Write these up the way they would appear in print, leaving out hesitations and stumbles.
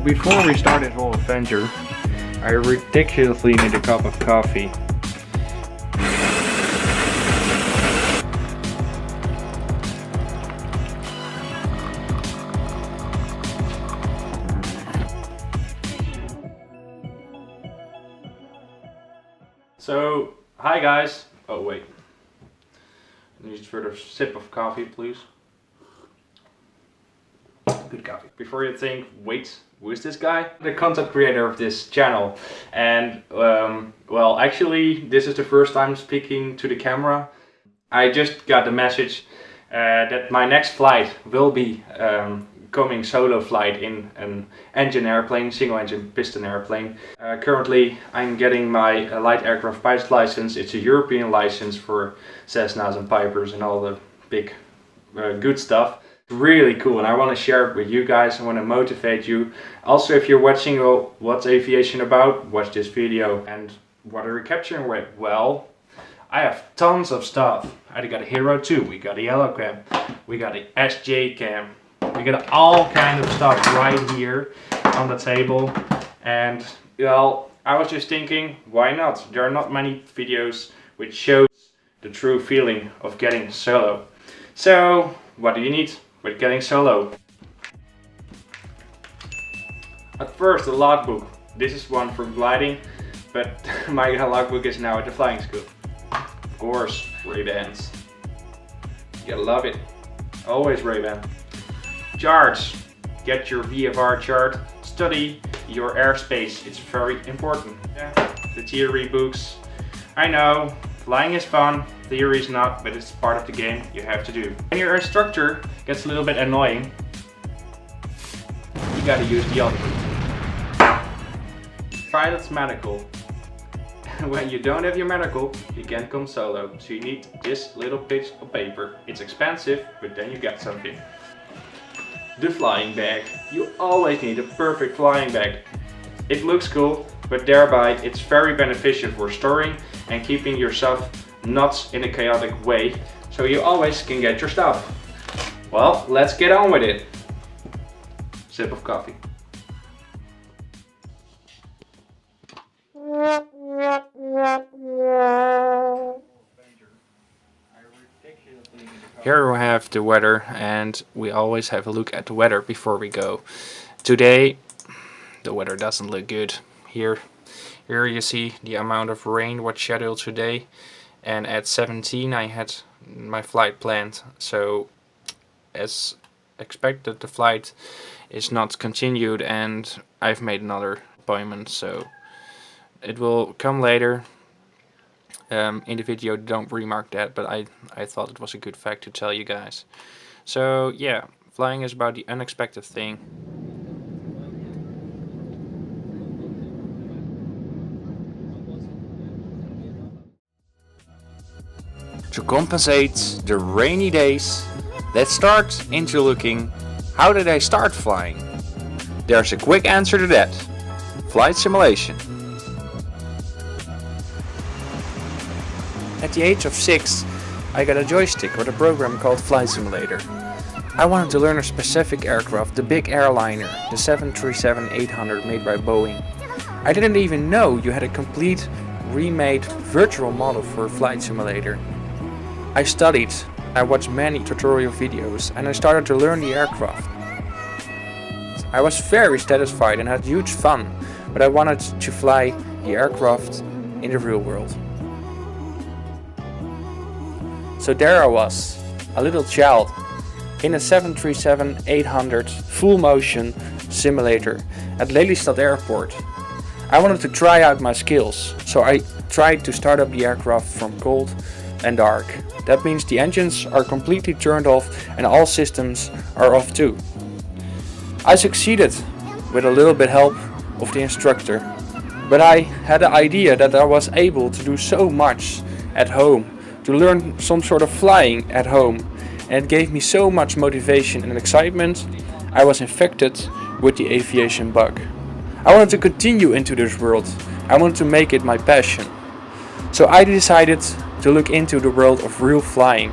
before we start this whole adventure, I ridiculously need a cup of coffee. So, hi guys. Oh wait. I need a further sip of coffee, please. Good coffee. Before you think, wait, who is this guy? The content creator of this channel. And, well, actually, this is the first time speaking to the camera. I just got the message that my next flight will be coming solo flight in an engine airplane, single engine piston airplane. Currently I'm getting my light aircraft pilot license. It's a European license for Cessnas and Pipers and all the big good stuff. Really cool, and I want to share it with you guys. I want to motivate you. Also, if you're watching, well, what's aviation about? Watch this video. And what are we capturing with? Well, I have tons of stuff. I got a Hero 2, we got a yellow cam, we got a SJ cam, we got all kinds of stuff right here on the table. And well, I was just thinking, why not? There are not many videos which shows the true feeling of getting solo. So what do you need with getting solo? At first, a logbook. This is one for gliding, but my logbook is now at the flying school. Of course, Ray-Bans. You gotta love it. Always Ray-Ban. Charts. Get your VFR chart. Study your airspace. It's very important. Yeah. The theory books. I know, flying is fun. Theory is not, but it's part of the game you have to do. When your instructor gets a little bit annoying, you gotta use the other route. Pilot's medical. When you don't have your medical, you can't come solo. So you need this little piece of paper. It's expensive, but then you get something. The flying bag. You always need a perfect flying bag. It looks cool, but thereby it's very beneficial for storing and keeping yourself not in a chaotic way, so you always can get your stuff. Well, let's get on with it. Sip of coffee. Here we have the weather, and we always have a look at the weather before we go. Today the weather doesn't look good. Here you see the amount of rain what's scheduled today. And at 17 I had my flight planned, so as expected the flight is not continued and I've made another appointment, so it will come later. In the video don't remark that, but I thought it was a good fact to tell you guys. So yeah, flying is about the unexpected thing. To compensate the rainy days, let's start into looking, how did I start flying? There's a quick answer to that. Flight simulation. At the age of 6, I got a joystick with a program called Flight Simulator. I wanted to learn a specific aircraft, the big airliner, the 737-800 made by Boeing. I didn't even know you had a complete remade virtual model for a flight simulator. I studied, I watched many tutorial videos, and I started to learn the aircraft. I was very satisfied and had huge fun, but I wanted to fly the aircraft in the real world. So there I was, a little child, in a 737-800 full motion simulator at Lelystad Airport. I wanted to try out my skills, so I tried to start up the aircraft from cold and dark. That means the engines are completely turned off and all systems are off too. I succeeded with a little bit help of the instructor, but I had the idea that I was able to do so much at home, to learn some sort of flying at home, and it gave me so much motivation and excitement. I was infected with the aviation bug. I wanted to continue into this world. I wanted to make it my passion. So I decided to look into the world of real flying.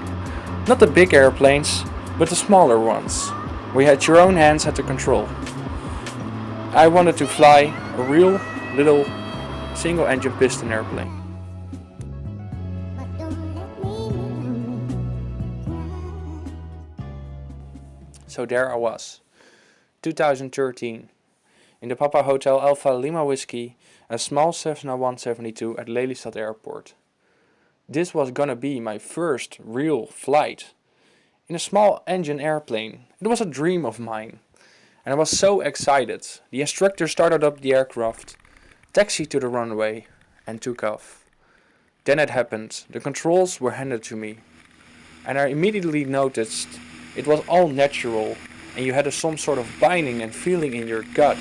Not the big airplanes, but the smaller ones, where you had your own hands at the control. I wanted to fly a real little single engine piston airplane. So there I was, 2013, in the Papa Hotel Alpha Lima Whiskey, a small Cessna 172 at Lelystad Airport. This was gonna be my first real flight in a small engine airplane. It was a dream of mine, and I was so excited. The instructor started up the aircraft, taxied to the runway, and took off. Then it happened. The controls were handed to me, and I immediately noticed it was all natural, and you had some sort of binding and feeling in your gut.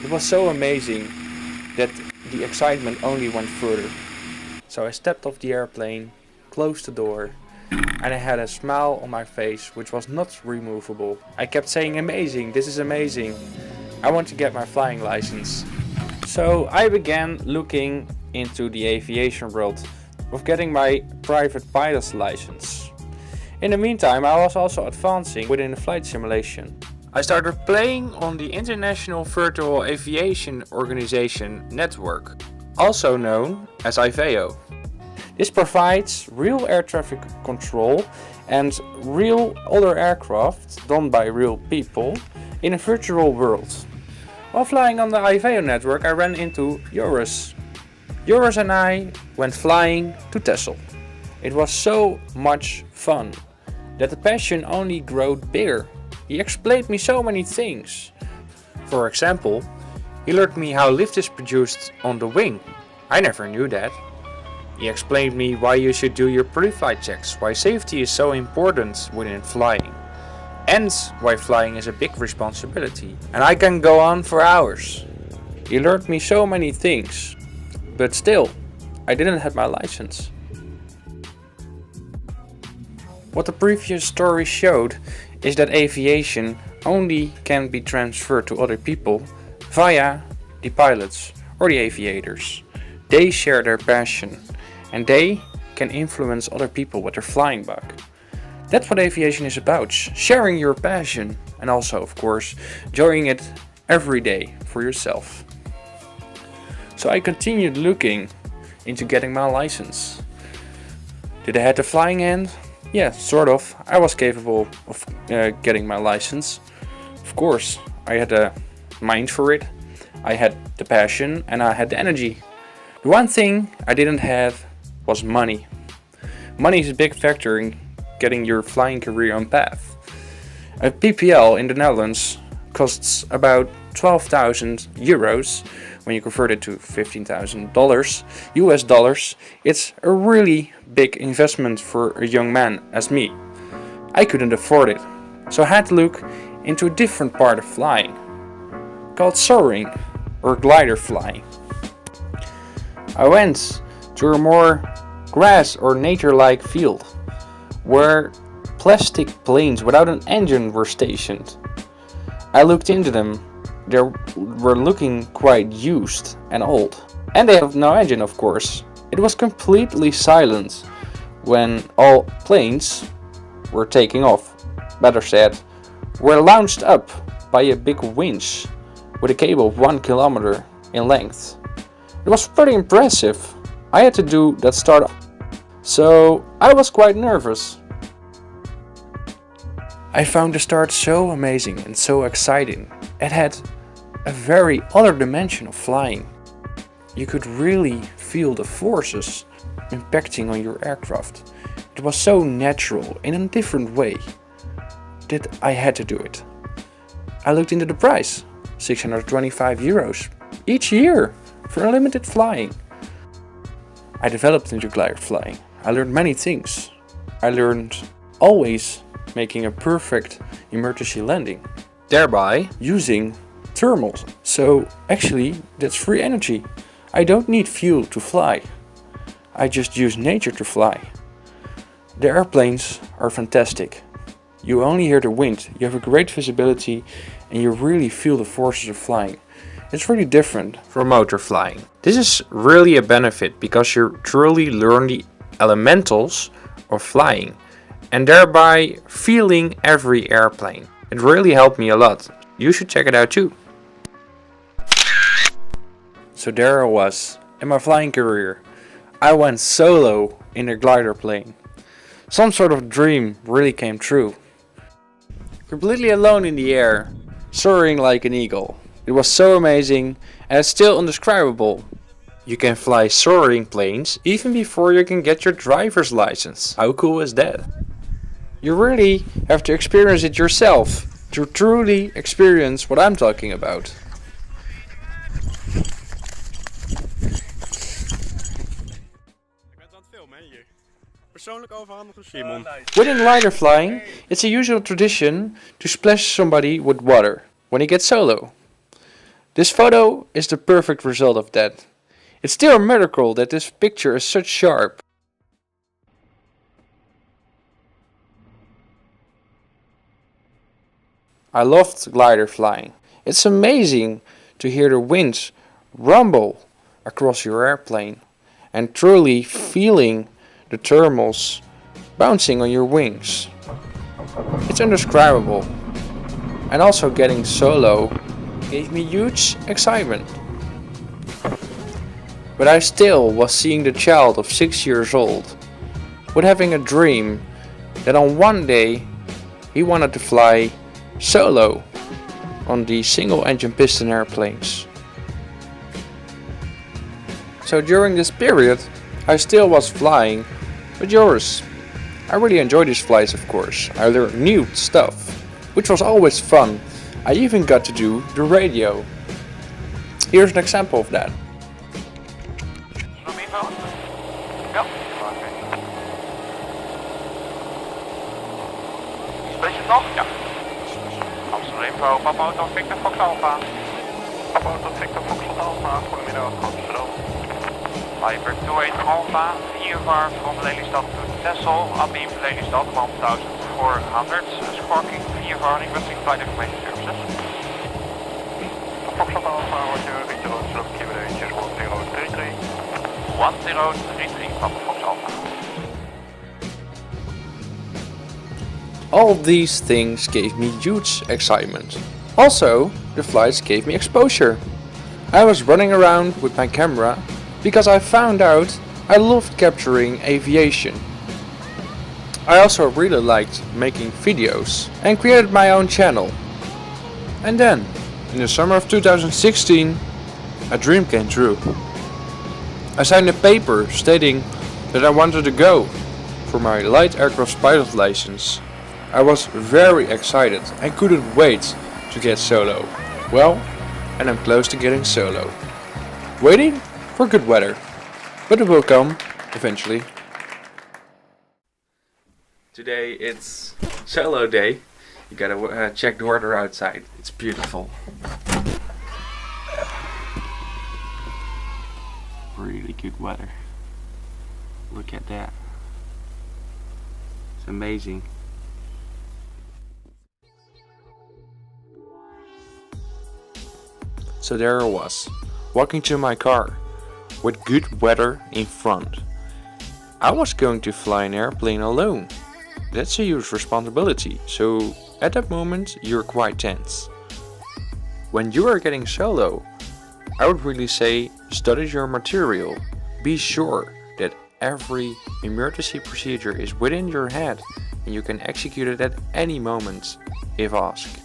It was so amazing that the excitement only went further. So I stepped off the airplane, closed the door, and I had a smile on my face which was not removable. I kept saying, amazing, this is amazing. I want to get my flying license. So I began looking into the aviation world of getting my private pilot's license. In the meantime, I was also advancing within the flight simulation. I started playing on the International Virtual Aviation Organization network, also known as IVEO. This provides real air traffic control and real other aircraft done by real people in a virtual world. While flying on the IVEO network, I ran into Joris. Joris and I went flying to Texel. It was so much fun that the passion only grew bigger. He explained me so many things. For example, he learned me how lift is produced on the wing. I never knew that. He explained me why you should do your pre-flight checks, why safety is so important within flying, and why flying is a big responsibility. And I can go on for hours. He learned me so many things, but still, I didn't have my license. What the previous story showed is that aviation only can be transferred to other people via the pilots or the aviators. They share their passion and they can influence other people with their flying bug. That's what aviation is about, sharing your passion and also, of course, enjoying it every day for yourself. So I continued looking into getting my license. Did I have the flying hand? Yeah, sort of. I was capable of getting my license. Of course, I had a mind for it, I had the passion and I had the energy. The one thing I didn't have was money. Money is a big factor in getting your flying career on path. A PPL in the Netherlands costs about 12,000 euros. When you convert it to $15,000 US dollars, it's a really big investment for a young man as me. I couldn't afford it, so I had to look into a different part of flying, called soaring or glider flying. I went to a more grass or nature-like field where plastic planes without an engine were stationed. I looked into them. They were looking quite used and old. And they have no engine, of course. It was completely silent when all planes were taking off. Better said, were launched up by a big winch with a cable of 1 kilometer in length. It was pretty impressive. I had to do that startup, so I was quite nervous. I found the start so amazing and so exciting. It had a very other dimension of flying. You could really feel the forces impacting on your aircraft. It was so natural in a different way that I had to do it. I looked into the price, 625 euros each year for unlimited flying. I developed into glider flying. I learned many things. I learned always making a perfect emergency landing, thereby using thermals. So actually that's free energy. I don't need fuel to fly. I just use nature to fly. The airplanes are fantastic. You only hear the wind, you have a great visibility and you really feel the forces of flying. It's really different from motor flying. This is really a benefit because you truly learn the elementals of flying and thereby feeling every airplane. It really helped me a lot. You should check it out too. So there I was, in my flying career. I went solo in a glider plane. Some sort of dream really came true. Completely alone in the air, soaring like an eagle. It was so amazing and it's still indescribable. You can fly soaring planes even before you can get your driver's license. How cool is that? You really have to experience it yourself to truly experience what I'm talking about. Within glider flying, it's a usual tradition to splash somebody with water when he gets solo. This photo is the perfect result of that. It's still a miracle that this picture is such sharp. I loved glider flying. It's amazing to hear the winds rumble across your airplane and truly feeling the thermals bouncing on your wings. It's indescribable. And also getting solo gave me huge excitement. But I still was seeing the child of 6 years old, with having a dream that on one day he wanted to fly solo on the single engine piston airplanes. So during this period I still was flying with yours. I really enjoyed these flights, of course. I learned new stuff, which was always fun. I even got to do the radio. Here's an example of that. Papa Auto Victor Fox Alpha. Papa Auto Victor Fox Alpha. Goedemiddag, Amsterdam. Viper 28 Alpha, VFR from Lelystad to Texel, Abim Lelystad 1400, Squawking VFR requesting flight information services. Fox Alpha, Roger, Victor Amsterdam, Kilometers 1033. 1033, Papa Fox Alpha. All these things gave me huge excitement. Also, the flights gave me exposure. I was running around with my camera because I found out I loved capturing aviation. I also really liked making videos and created my own channel. And then, in the summer of 2016, a dream came true. I signed a paper stating that I wanted to go for my light aircraft pilot license. I was very excited and couldn't wait to get solo. Well, and I'm close to getting solo. Waiting for good weather, but it will come eventually. Today it's solo day. You gotta check the weather outside. It's beautiful. Really good weather. Look at that. It's amazing. So there I was, walking to my car, with good weather in front. I was going to fly an airplane alone. That's a huge responsibility, so at that moment you're quite tense. When you are getting solo, I would really say study your material. Be sure that every emergency procedure is within your head and you can execute it at any moment if asked.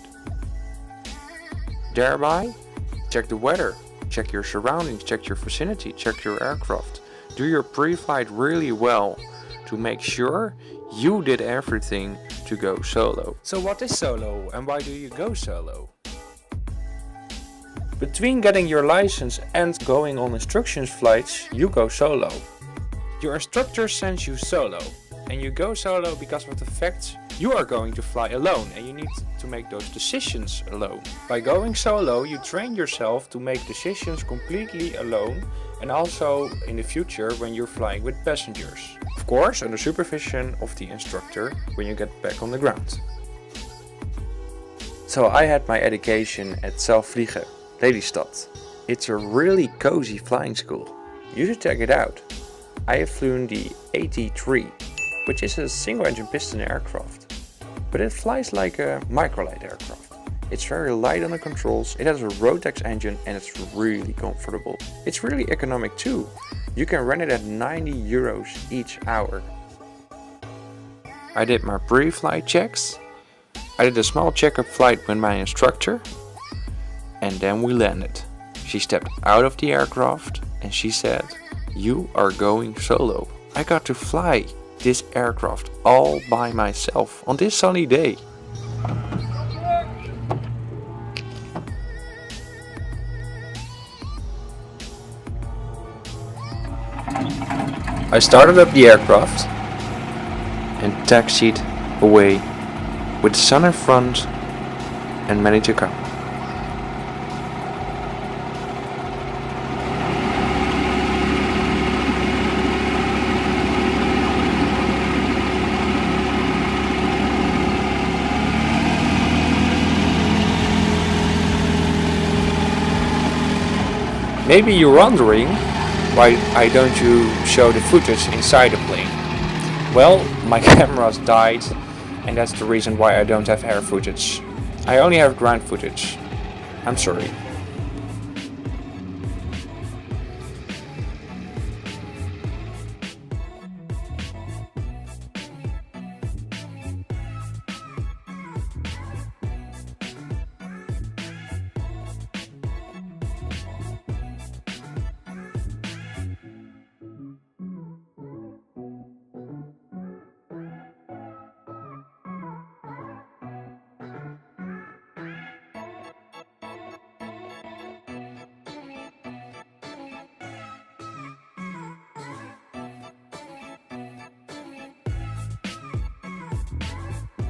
Thereby, check the weather, check your surroundings, check your vicinity, check your aircraft. Do your pre-flight really well to make sure you did everything to go solo. So what is solo and why do you go solo? Between getting your license and going on instructions flights, you go solo. Your instructor sends you solo and you go solo because of the fact you are going to fly alone and you need to make those decisions alone. By going solo, you train yourself to make decisions completely alone and also in the future when you're flying with passengers. Of course, under supervision of the instructor when you get back on the ground. So I had my education at Zelfvliegen, Lelystad. It's a really cozy flying school. You should check it out. I have flown the AT3, which is a single engine piston aircraft. But it flies like a microlight aircraft. It's very light on the controls, it has a Rotax engine and it's really comfortable. It's really economic too. You can rent it at 90 euros each hour. I did my pre-flight checks. I did a small checkup flight with my instructor. And then we landed. She stepped out of the aircraft and she said, "You are going solo." I got to fly this aircraft all by myself on this sunny day. I started up the aircraft and taxied away with the sun in front and many to come. Maybe you're wondering, why don't you show the footage inside the plane? Well, my cameras died and that's the reason why I don't have air footage. I only have ground footage. I'm sorry.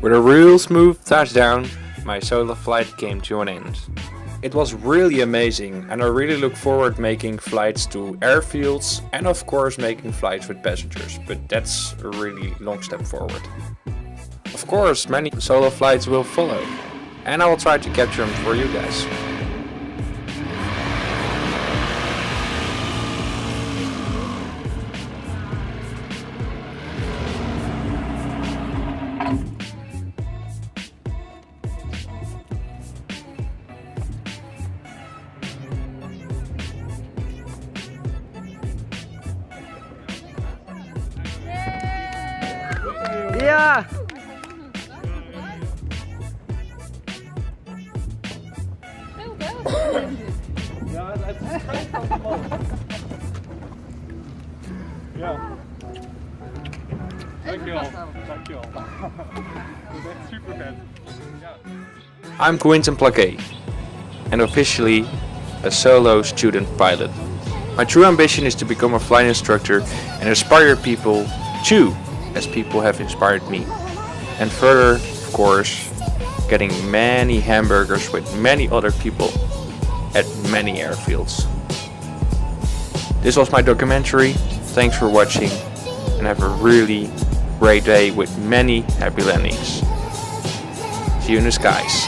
With a real smooth touchdown, my solo flight came to an end. It was really amazing and I really look forward making flights to airfields and of course making flights with passengers, but that's a really long step forward. Of course, many solo flights will follow and I will try to capture them for you guys. Ja! Ja, het is schijnt van de man. Ja. Dankjewel. Dankjewel. Dat is echt super vet. Ja. I'm Quentin Plaquet and officially a solo student pilot. My true ambition is to become a flight instructor and inspire people too, as people have inspired me. And further, of course, getting many hamburgers with many other people at many airfields. This was my documentary. Thanks for watching and have a really great day with many happy landings. See you in the skies.